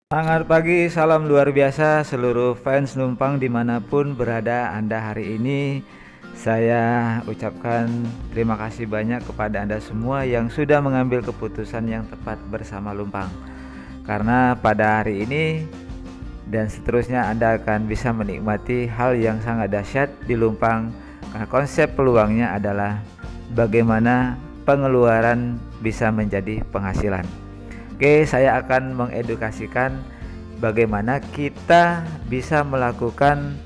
Selamat pagi, salam luar biasa seluruh fans numpang dimanapun berada Anda hari ini. Saya ucapkan terima kasih banyak kepada Anda semua yang sudah mengambil keputusan yang tepat bersama Lumpang. Karena pada hari ini dan seterusnya Anda akan bisa menikmati hal yang sangat dahsyat di Lumpang. Karena konsep peluangnya adalah bagaimana pengeluaran bisa menjadi penghasilan. Oke, saya akan mengedukasikan bagaimana kita bisa melakukan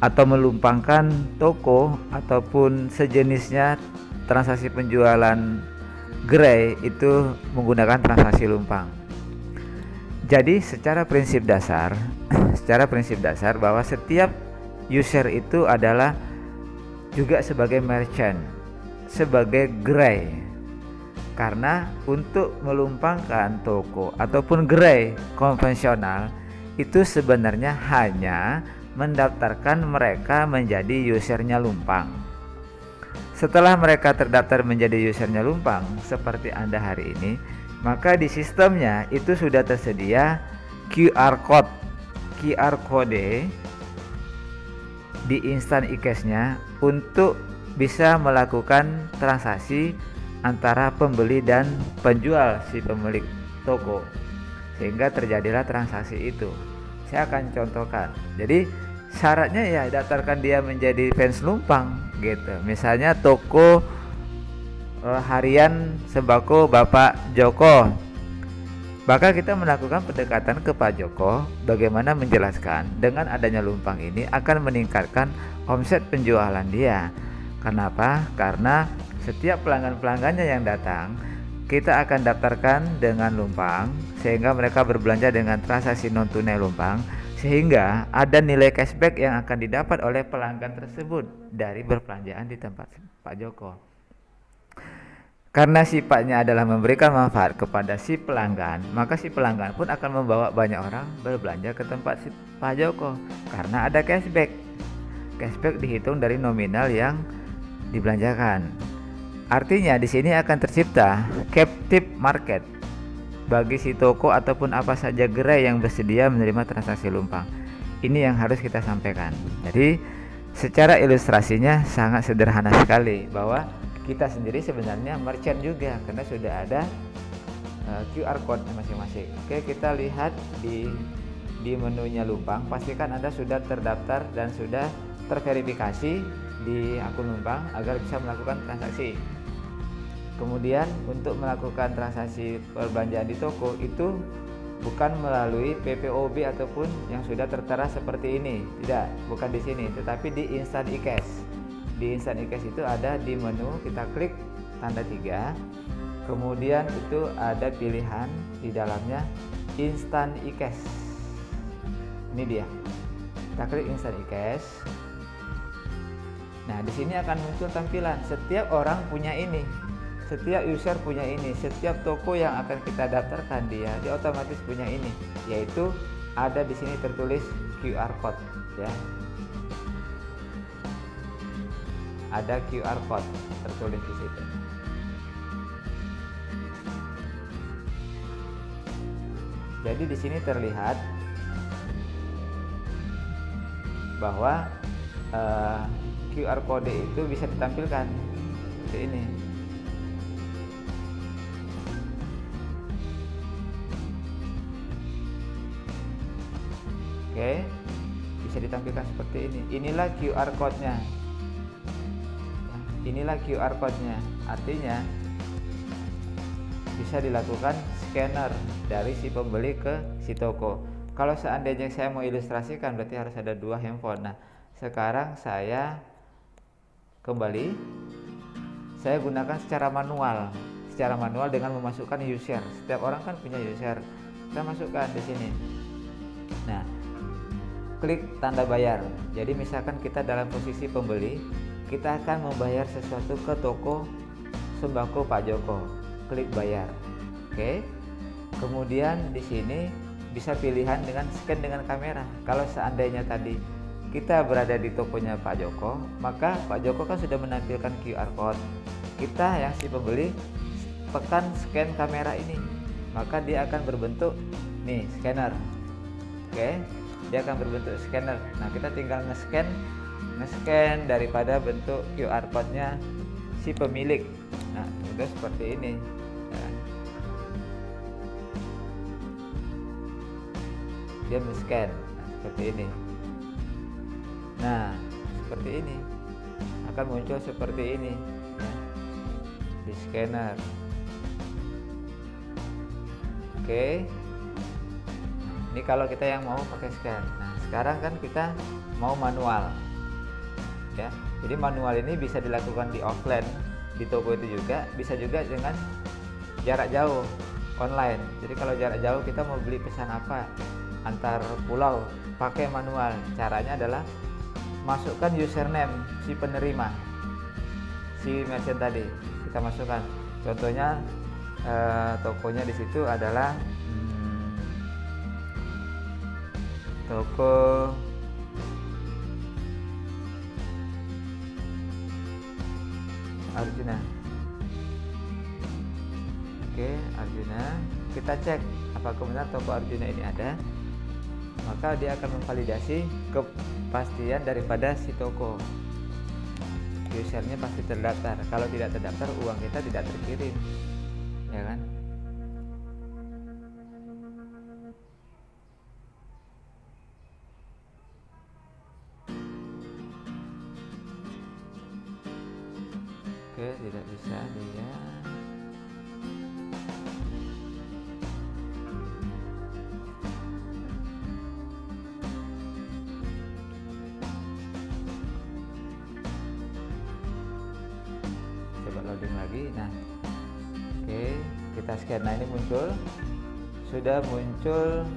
atau melumpangkan toko ataupun sejenisnya transaksi penjualan gerai itu menggunakan transaksi lumpang. Jadi secara prinsip dasar bahwa setiap user itu adalah juga sebagai merchant, sebagai gerai. Karena untuk melumpangkan toko ataupun gerai konvensional itu sebenarnya hanya mendaftarkan mereka menjadi usernya Lumpang. Setelah mereka terdaftar menjadi usernya Lumpang seperti Anda hari ini, maka di sistemnya itu sudah tersedia QR code di instant e-cash-nya untuk bisa melakukan transaksi antara pembeli dan penjual si pemilik toko, sehingga terjadilah transaksi itu. Saya akan contohkan. Jadi syaratnya ya daftarkan dia menjadi fans Lumpang gitu. Misalnya toko harian sembako Bapak Joko, maka kita melakukan pendekatan ke Pak Joko bagaimana menjelaskan dengan adanya Lumpang ini akan meningkatkan omset penjualan dia. Kenapa? Karena setiap pelanggan-pelanggannya yang datang kita akan daftarkan dengan Lumpang, sehingga mereka berbelanja dengan transaksi non tunai Lumpang, sehingga ada nilai cashback yang akan didapat oleh pelanggan tersebut dari berbelanjaan di tempat Pak Joko. Karena sifatnya adalah memberikan manfaat kepada si pelanggan, maka si pelanggan pun akan membawa banyak orang berbelanja ke tempat si Pak Joko karena ada cashback. Cashback dihitung dari nominal yang dibelanjakan. Artinya di sini akan tercipta captive market bagi si toko ataupun apa saja gerai yang bersedia menerima transaksi Lumpang. Ini yang harus kita sampaikan. Jadi secara ilustrasinya sangat sederhana sekali bahwa kita sendiri sebenarnya merchant juga karena sudah ada QR code masing-masing. Oke, kita lihat di menunya Lumpang. Pastikan Anda sudah terdaftar dan sudah terverifikasi di akun Lumpang agar bisa melakukan transaksi. Kemudian untuk melakukan transaksi perbelanjaan di toko itu bukan melalui PPOB ataupun yang sudah tertera seperti ini, tidak, bukan di sini, tetapi di instant e-cash. Di instant e-cash itu ada di menu, kita klik tanda 3, kemudian itu ada pilihan di dalamnya instant e-cash. Ini dia, kita klik instant e-cash. Nah, di sini akan muncul tampilan setiap orang punya ini. Setiap user punya ini, setiap toko yang akan kita daftarkan dia otomatis punya ini, yaitu ada di sini tertulis QR code ya. Ada QR code tertulis di situ. Jadi di sini terlihat bahwa QR code itu bisa ditampilkan seperti ini. Oke, bisa ditampilkan seperti ini. Inilah QR code-nya. Inilah QR code-nya. Artinya bisa dilakukan scanner dari si pembeli ke si toko. Kalau seandainya saya mau ilustrasikan berarti harus ada 2 handphone. Nah, sekarang saya kembali. Saya gunakan secara manual dengan memasukkan user. Setiap orang kan punya user. Saya masukkan di sini. Nah, klik tanda bayar. Jadi misalkan kita dalam posisi pembeli, kita akan membayar sesuatu ke toko sembako Pak Joko. Klik bayar. Oke. Kemudian di sini bisa pilihan dengan scan dengan kamera. Kalau seandainya tadi kita berada di tokonya Pak Joko, maka Pak Joko kan sudah menampilkan QR code. Kita yang si pembeli tekan scan kamera ini. maka dia akan berbentuk nih scanner. Oke, dia akan berbentuk scanner. Nah, kita tinggal nge-scan daripada bentuk QR code-nya si pemilik. Nah, udah seperti ini ya. Dia men-scan seperti ini. Nah, seperti ini akan muncul seperti ini ya, di scanner. Oke, ini kalau kita yang mau pakai scan. Nah, sekarang kan kita mau manual ya, jadi manual ini bisa dilakukan di offline di toko itu juga, bisa juga dengan jarak jauh online. Jadi kalau jarak jauh kita mau beli pesan apa antar pulau pakai manual, caranya adalah masukkan username si penerima, si merchant tadi kita masukkan. Contohnya tokonya di situ adalah toko Arjuna. Oke, Arjuna. Kita cek apakah benar toko Arjuna ini ada. Maka dia akan memvalidasi kepastian daripada si toko. Usernya pasti terdaftar. Kalau tidak terdaftar, uang kita tidak terkirim, ya kan? Oke, tidak bisa dia. Coba loading lagi. Nah, oke, kita scan. Nah, ini sudah muncul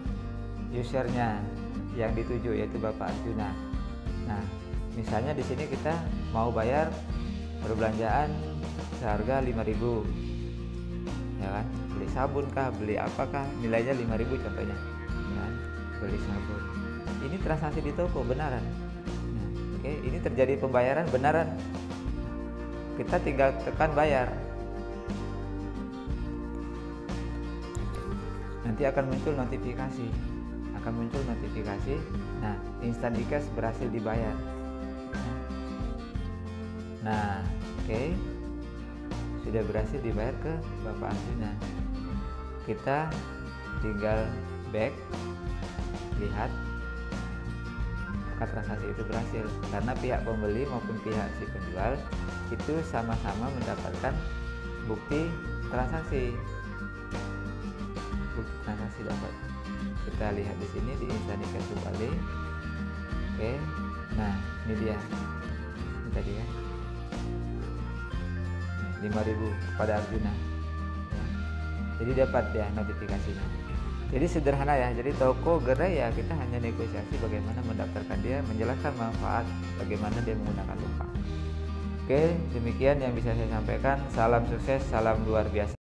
usernya yang dituju, yaitu Bapak Arjuna. Nah, misalnya di sini kita mau bayar perbelanjaan seharga 5.000 ya kan, beli sabun kah, beli apakah, nilainya 5.000 contohnya ya kan? Beli sabun, ini transaksi di toko benaran. Nah, oke, ini terjadi pembayaran benaran, kita tinggal tekan bayar. Nanti akan muncul notifikasi, nah, instant e-cash berhasil dibayar. Nah, oke, sudah berhasil dibayar ke Bapak Arjuna. Kita tinggal back, lihat apakah transaksi itu berhasil, karena pihak pembeli maupun pihak si penjual itu sama-sama mendapatkan bukti transaksi. Bukti transaksi dapat kita lihat di sini di instant e-cash kembali. Oke, nah ini dia, ini tadi ya, 5.000 kepada Arjuna ya. Jadi dapat ya notifikasinya. Jadi sederhana ya, jadi toko gerai ya kita hanya negosiasi bagaimana mendaftarkan dia, menjelaskan manfaat bagaimana dia menggunakan lupa. Oke, demikian yang bisa saya sampaikan. Salam sukses, salam luar biasa.